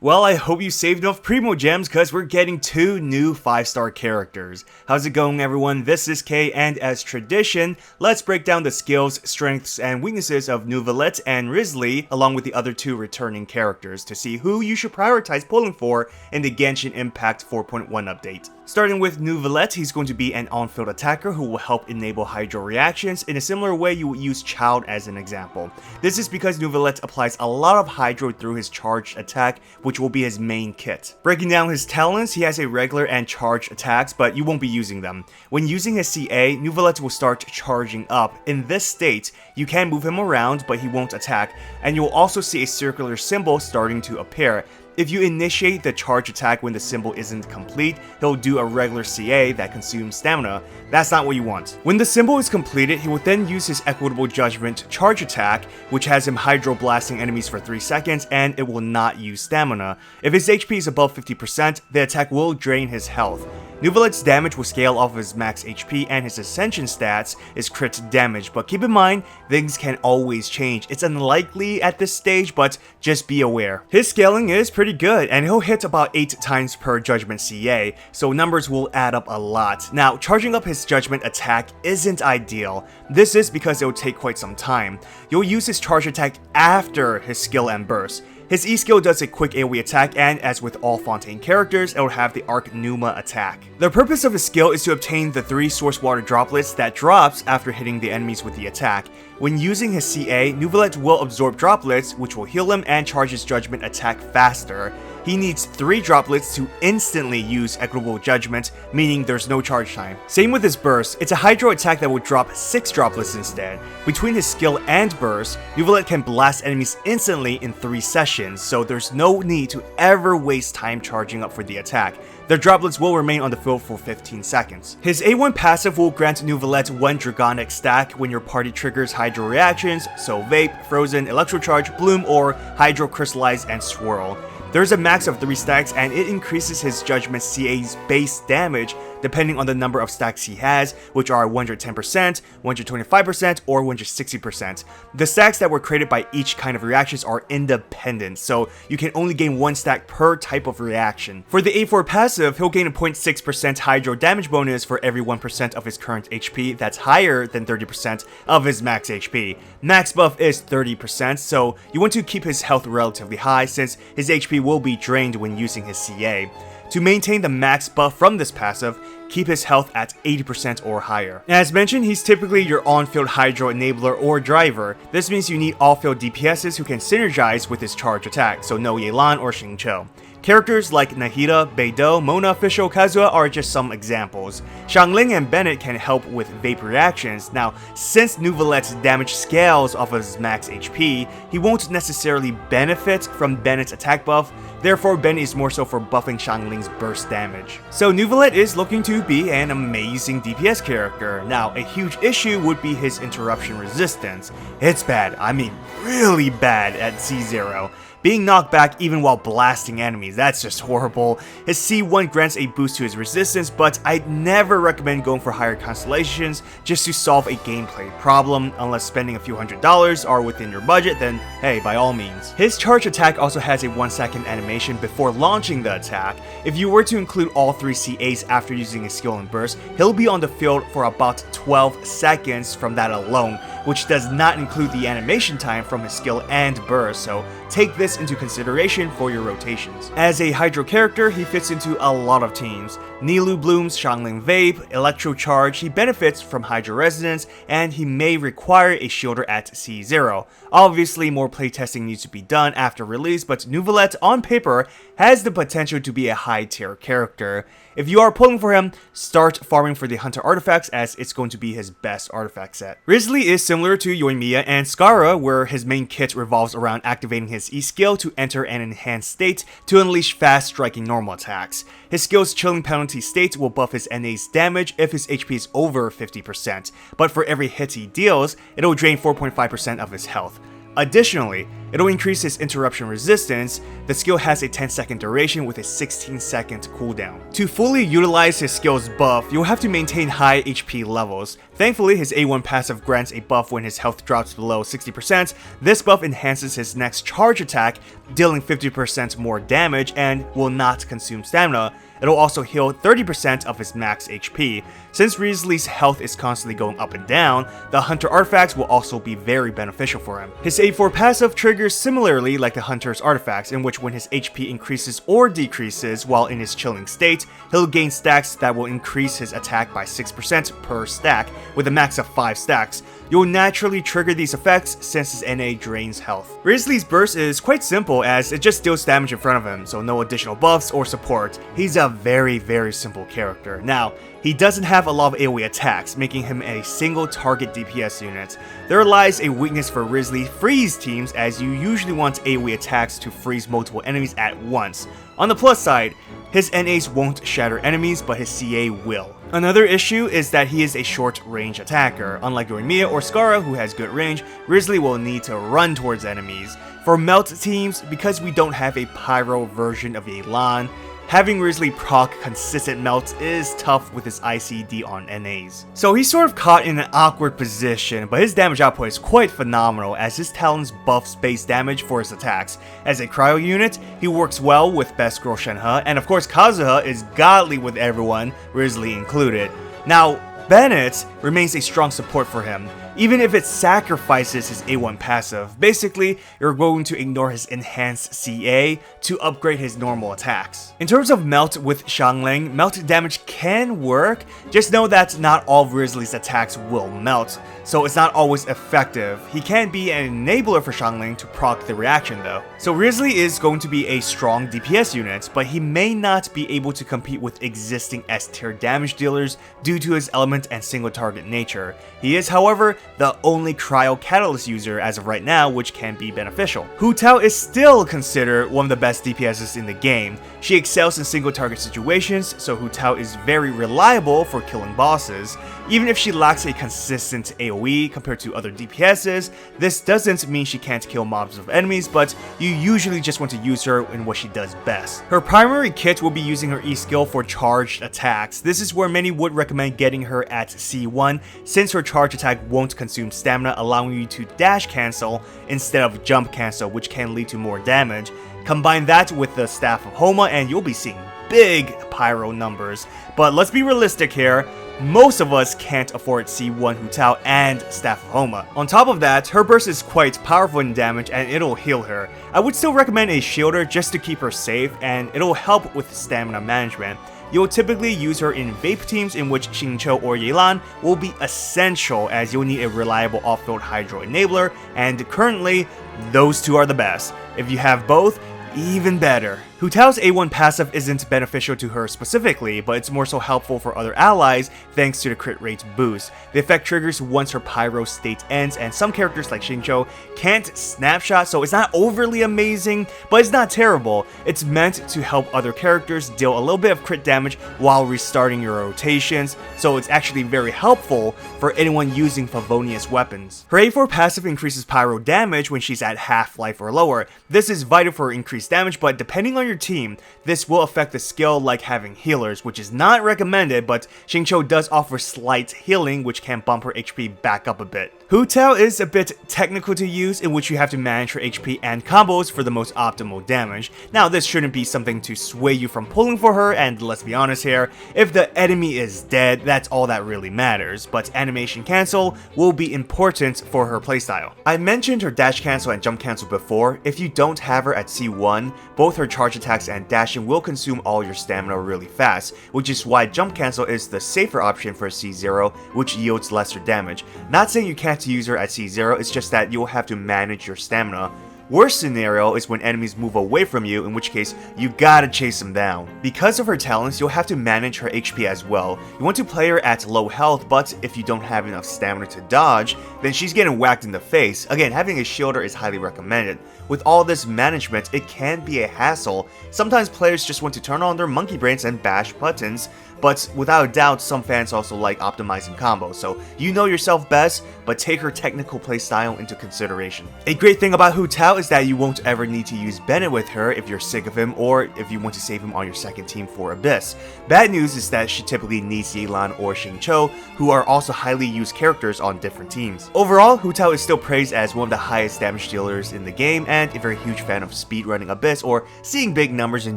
Well, I hope you saved enough Primo Gems because we're getting 2 new 5-star characters. How's it going, everyone? This is Kay, and as tradition, let's break down the skills, strengths, and weaknesses of Neuvillette and Wriothesley along with the other 2 returning characters to see who you should prioritize pulling for in the Genshin Impact 4.1 update. Starting with Neuvillette, he's going to be an on-field attacker who will help enable hydro reactions in a similar way you would use Child as an example. This is because Neuvillette applies a lot of hydro through his charged attack, which will be his main kit. Breaking down his talents, he has a regular and charged attacks, but you won't be using them. When using his CA, Neuvillette will start charging up. In this state, you can move him around, but he won't attack, and you'll also see a circular symbol starting to appear. If you initiate the charge attack when the symbol isn't complete, he'll do a regular CA that consumes stamina. That's not what you want. When the symbol is completed, he will then use his Equitable Judgment charge attack, which has him hydro blasting enemies for 3 seconds, and it will not use stamina. If his HP is above 50%, the attack will drain his health. Neuvillette's damage will scale off of his max HP, and his Ascension stats is crit damage, but keep in mind, things can always change. It's unlikely at this stage, but just be aware. His scaling is pretty good, and he'll hit about 8 times per Judgment CA, so numbers will add up a lot. Now, charging up his Judgment attack isn't ideal. This is because it will take quite some time. You'll use his charge attack after his skill and burst. His E-skill does a quick AoE attack, and as with all Fontaine characters, it will have the Arc Pneuma attack. The purpose of his skill is to obtain the 3 source water droplets that drops after hitting the enemies with the attack. When using his CA, Neuvillette will absorb droplets, which will heal him and charge his Judgment attack faster. He needs 3 droplets to instantly use Equitable Judgment, meaning there's no charge time. Same with his burst, it's a hydro attack that will drop 6 droplets instead. Between his skill and burst, Neuvillette can blast enemies instantly in 3 sessions, so there's no need to ever waste time charging up for the attack. Their droplets will remain on the field for 15 seconds. His A1 passive will grant Neuvillette 1 Dragonic stack when your party triggers hydro reactions, so Vape, Frozen, Electrocharge, Bloom, or Hydro Crystallize and Swirl. There's a max of 3 stacks, and it increases his Judgment CA's base damage depending on the number of stacks he has, which are 110%, 125%, or 160%. The stacks that were created by each kind of reactions are independent, so you can only gain 1 stack per type of reaction. For the A4 passive, he'll gain a 0.6% hydro damage bonus for every 1% of his current HP that's higher than 30% of his max HP. Max buff is 30%, so you want to keep his health relatively high since his HP will be drained when using his CA. To maintain the max buff from this passive, keep his health at 80% or higher. As mentioned, he's typically your on-field hydro enabler or driver. This means you need off-field DPSs who can synergize with his charge attack, so no Yelan or Xingqiu. Characters like Nahida, Beidou, Mona, Fischl, Kazuha are just some examples. Xiangling and Bennett can help with vape reactions. Now, since Neuvillette's damage scales off of his max HP, he won't necessarily benefit from Bennett's attack buff, therefore Bennett is more so for buffing Xiangling's burst damage. So Neuvillette is looking to be an amazing DPS character. Now, a huge issue would be his interruption resistance. It's bad, I mean really bad at C0. Being knocked back even while blasting enemies, that's just horrible. His C1 grants a boost to his resistance, but I'd never recommend going for higher constellations just to solve a gameplay problem. Unless spending a few $100s are within your budget, then hey, by all means. His charge attack also has a 1-second animation before launching the attack. If you were to include all 3 CAs after using his skill and burst, he'll be on the field for about 12 seconds from that alone, which does not include the animation time from his skill and burst, so take this into consideration for your rotations. As a hydro character, he fits into a lot of teams. Nilou blooms, Xiangling Vape, Electrocharge, he benefits from hydro resonance, and he may require a shielder at C0. Obviously, more playtesting needs to be done after release, but Neuvillette on paper has the potential to be a high tier character. If you are pulling for him, start farming for the Hunter artifacts as it's going to be his best artifact set. Wriothesley is similar to Yoimiya and Skara, where his main kit revolves around activating his E-skill to enter an enhanced state to unleash fast striking normal attacks. His skill's Chilling Penalty state will buff his NA's damage if his HP is over 50%, but for every hit he deals, it will drain 4.5% of his health. Additionally, It'll increase his interruption resistance. The skill has a 10-second duration with a 16-second cooldown. To fully utilize his skill's buff, you'll have to maintain high HP levels. Thankfully, his A1 passive grants a buff when his health drops below 60%. This buff enhances his next charge attack, dealing 50% more damage and will not consume stamina. It'll also heal 30% of his max HP. Since Wriothesley's health is constantly going up and down, the Hunter artifacts will also be very beneficial for him. His A4 passive triggers similarly like the Hunter's artifacts, in which when his HP increases or decreases while in his chilling state, he'll gain stacks that will increase his attack by 6% per stack, with a max of 5 stacks. You'll naturally trigger these effects since his NA drains health. Wriothesley's burst is quite simple as it just deals damage in front of him, so no additional buffs or support. He's a very simple character. Now, he doesn't have a lot of AoE attacks, making him a single target DPS unit. There lies a weakness for Wriothesley freeze teams, as you usually want AoE attacks to freeze multiple enemies at once. On the plus side, his NAs won't shatter enemies, but his CA will. Another issue is that he is a short-range attacker. Unlike Yoimiya or Scarra, who has good range, Wriothesley will need to run towards enemies. For melt teams, because we don't have a pyro version of Yelan, having Wriothesley proc consistent melts is tough with his ICD on NAs. So he's sort of caught in an awkward position, but his damage output is quite phenomenal as his talents buff space damage for his attacks. As a cryo unit, he works well with Best Girl Shenhe, and of course Kazuha is godly with everyone, Wriothesley included. Now, Bennett remains a strong support for him, even if it sacrifices his A1 passive. Basically, you're going to ignore his enhanced CA to upgrade his normal attacks. In terms of melt with Xiangling, melt damage can work, just know that not all of Wriothesley's attacks will melt, so it's not always effective. He can be an enabler for Xiangling to proc the reaction though. So Wriothesley is going to be a strong DPS unit, but he may not be able to compete with existing S-tier damage dealers due to his element and single target nature. He is, however, the only cryo catalyst user as of right now, which can be beneficial. Hutao is still considered one of the best DPSs in the game. She excels in single target situations, so Hutao is very reliable for killing bosses. Even if she lacks a consistent AoE compared to other DPSs, this doesn't mean she can't kill mobs of enemies, but you usually just want to use her in what she does best. Her primary kit will be using her E skill for charged attacks. This is where many would recommend getting her at C1, since her charge attack won't consume stamina, allowing you to dash cancel instead of jump cancel, which can lead to more damage. Combine that with the Staff of Homa and you'll be seeing big pyro numbers. But let's be realistic here. Most of us can't afford C1 Hutao and Staff of Homa. On top of that, her burst is quite powerful in damage and it'll heal her. I would still recommend a shielder just to keep her safe, and it'll help with stamina management. You'll typically use her in vape teams in which Xingqiu or Yelan will be essential, as you'll need a reliable off-field hydro enabler, and currently, those two are the best. If you have both, even better. Hutao's A1 passive isn't beneficial to her specifically, but it's more so helpful for other allies thanks to the crit rate boost. The effect triggers once her pyro state ends, and some characters like Xingqiu can't snapshot, so it's not overly amazing, but it's not terrible. It's meant to help other characters deal a little bit of crit damage while restarting your rotations, so it's actually very helpful for anyone using Favonius weapons. Her A4 passive increases pyro damage when she's at half-life or lower. This is vital for increased damage, but depending on your team, this will affect the skill, like having healers, which is not recommended, but Xingqiu does offer slight healing, which can bump her HP back up a bit. Hutao is a bit technical to use, in which you have to manage her HP and combos for the most optimal damage. Now, this shouldn't be something to sway you from pulling for her, and let's be honest here, if the enemy is dead, that's all that really matters, but animation cancel will be important for her playstyle. I mentioned her dash cancel and jump cancel before. If you don't have her at C1, both her charge attacks and dashing will consume all your stamina really fast, which is why jump cancel is the safer option for C0, which yields lesser damage. Not saying you can't use her at C0, it's just that you'll have to manage your stamina. Worst scenario is when enemies move away from you, in which case you gotta chase them down. Because of her talents, you'll have to manage her HP as well. You want to play her at low health, but if you don't have enough stamina to dodge, then she's getting whacked in the face. Again, having a shielder is highly recommended. With all this management, it can be a hassle. Sometimes players just want to turn on their monkey brains and bash buttons, but without a doubt, some fans also like optimizing combos, so you know yourself best, but take her technical playstyle into consideration. A great thing about Hutao is that you won't ever need to use Bennett with her if you're sick of him or if you want to save him on your second team for Abyss. Bad news is that she typically needs Yelan or Xingqiu, who are also highly used characters on different teams. Overall, Hutao is still praised as one of the highest damage dealers in the game, and if you're a huge fan of speedrunning Abyss or seeing big numbers in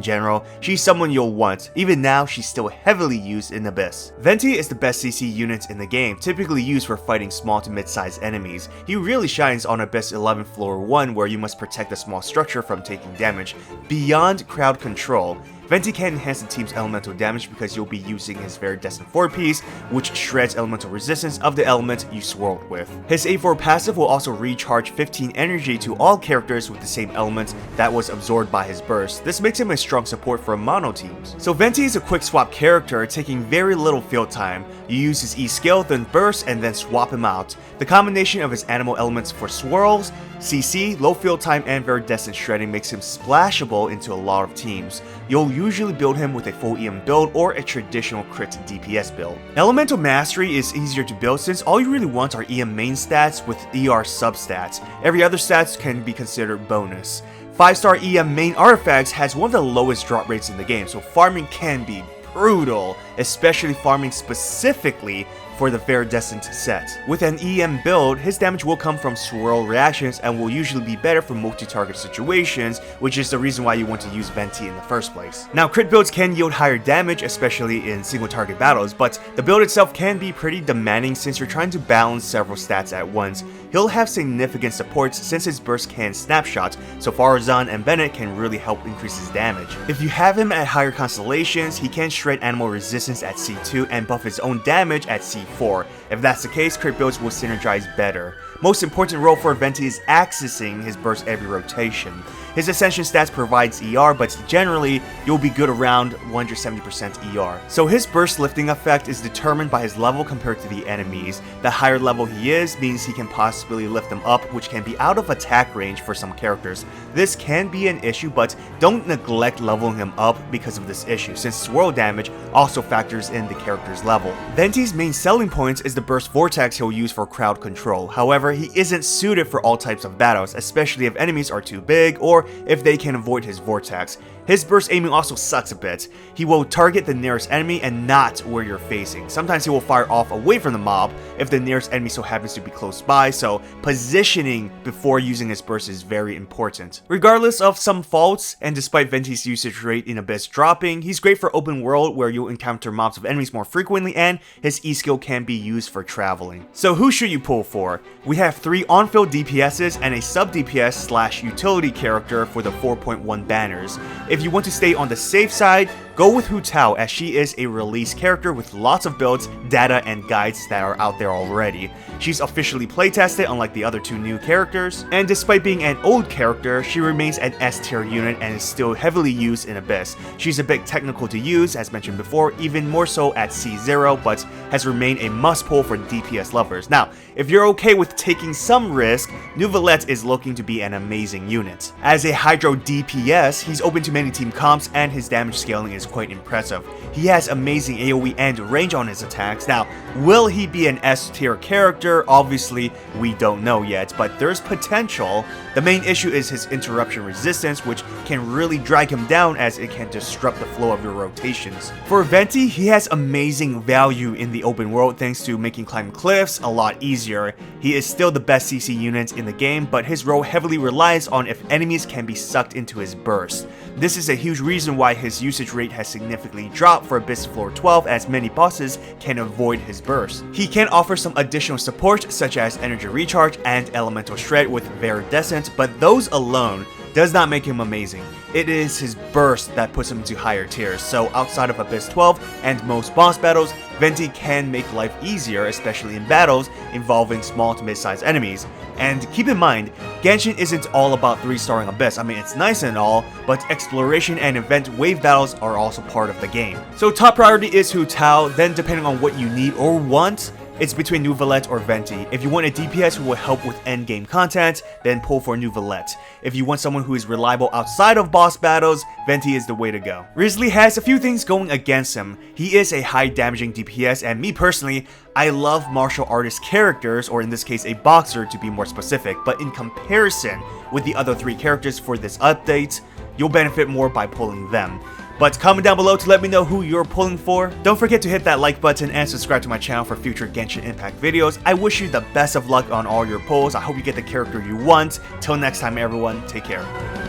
general, she's someone you'll want. Even now, she's still heavily used in Abyss. Venti is the best CC unit in the game, typically used for fighting small to mid-sized enemies. He really shines on Abyss 11 Floor 1, where you must protect a small structure from taking damage. Beyond crowd control, Venti can enhance the team's elemental damage because you'll be using his Viridiescent 4-piece, which shreds elemental resistance of the element you swirled with. His A4 passive will also recharge 15 energy to all characters with the same element that was absorbed by his burst. This makes him a strong support for mono teams. So Venti is a quick swap character, taking very little field time. You use his E skill, then burst, and then swap him out. The combination of his animal elements for swirls, CC, low field time, and Viridiescent shredding makes him splashable into a lot of teams. You'll usually build him with a full EM build or a traditional crit DPS build. Elemental Mastery is easier to build since all you really want are EM main stats with ER substats. Every other stats can be considered bonus. 5-star EM main artifacts has one of the lowest drop rates in the game, so farming can be brutal, especially farming specifically for the Viridiescent set. With an EM build, his damage will come from swirl reactions and will usually be better for multi-target situations, which is the reason why you want to use Venti in the first place. Now, crit builds can yield higher damage, especially in single target battles, but the build itself can be pretty demanding since you're trying to balance several stats at once. He'll have significant supports since his burst can snapshot, so Farazan and Bennett can really help increase his damage. If you have him at higher constellations, he can shred animal resistance at C2 and buff his own damage at C4. If that's the case, crit builds will synergize better. Most important role for Venti is accessing his burst every rotation. His Ascension stats provides ER, but generally, you'll be good around 170% ER. So his burst lifting effect is determined by his level compared to the enemies. The higher level he is means he can possibly lift them up, which can be out of attack range for some characters. This can be an issue, but don't neglect leveling him up because of this issue, since swirl damage also factors in the character's level. Venti's main selling point is the burst vortex he'll use for crowd control. However, he isn't suited for all types of battles, especially if enemies are too big or if they can avoid his vortex. His burst aiming also sucks a bit. He will target the nearest enemy and not where you're facing. Sometimes he will fire off away from the mob if the nearest enemy so happens to be close by, so positioning before using his burst is very important. Regardless of some faults, and despite Venti's usage rate in Abyss dropping, he's great for open world where you'll encounter mobs of enemies more frequently, and his E skill can be used for traveling. So who should you pull for? We have 3 on-field DPSs and a sub-DPS / utility character for the 4.1 banners. If you want to stay on the safe side, go with Hutao, as she is a release character with lots of builds, data, and guides that are out there already. She's officially playtested unlike the other 2 new characters, and despite being an old character, she remains an S tier unit and is still heavily used in Abyss. She's a bit technical to use, as mentioned before, even more so at C0, but has remained a must pull for DPS lovers. Now, if you're okay with taking some risk, Neuvillette is looking to be an amazing unit. As a Hydro DPS, he's open to many team comps and his damage scaling is quite impressive. He has amazing AoE and range on his attacks. Now, will he be an S tier character? Obviously, we don't know yet, but there's potential. The main issue is his interruption resistance, which can really drag him down as it can disrupt the flow of your rotations. For Venti, he has amazing value in the open world thanks to making climbing cliffs a lot easier. He is still the best CC unit in the game, but his role heavily relies on if enemies can be sucked into his burst. This is a huge reason why his usage rate has significantly dropped for Abyss Floor 12, as many bosses can avoid his burst. He can offer some additional support such as energy recharge and elemental shred with Viridiescent, but those alone does not make him amazing. It is his burst that puts him into higher tiers, so outside of Abyss 12 and most boss battles, Venti can make life easier, especially in battles involving small to mid-sized enemies. And keep in mind, Genshin isn't all about 3-starring Abyss. I mean, it's nice and all, but exploration and event wave battles are also part of the game. So top priority is Hutao, then depending on what you need or want, it's between Neuvillette or Venti. If you want a DPS who will help with endgame content, then pull for Neuvillette. If you want someone who is reliable outside of boss battles, Venti is the way to go. Wriothesley has a few things going against him. He is a high damaging DPS, and me personally, I love martial artist characters, or in this case a boxer to be more specific, but in comparison with the other 3 characters for this update, you'll benefit more by pulling them. But comment down below to let me know who you're pulling for. Don't forget to hit that like button and subscribe to my channel for future Genshin Impact videos. I wish you the best of luck on all your pulls. I hope you get the character you want. Till next time everyone, take care.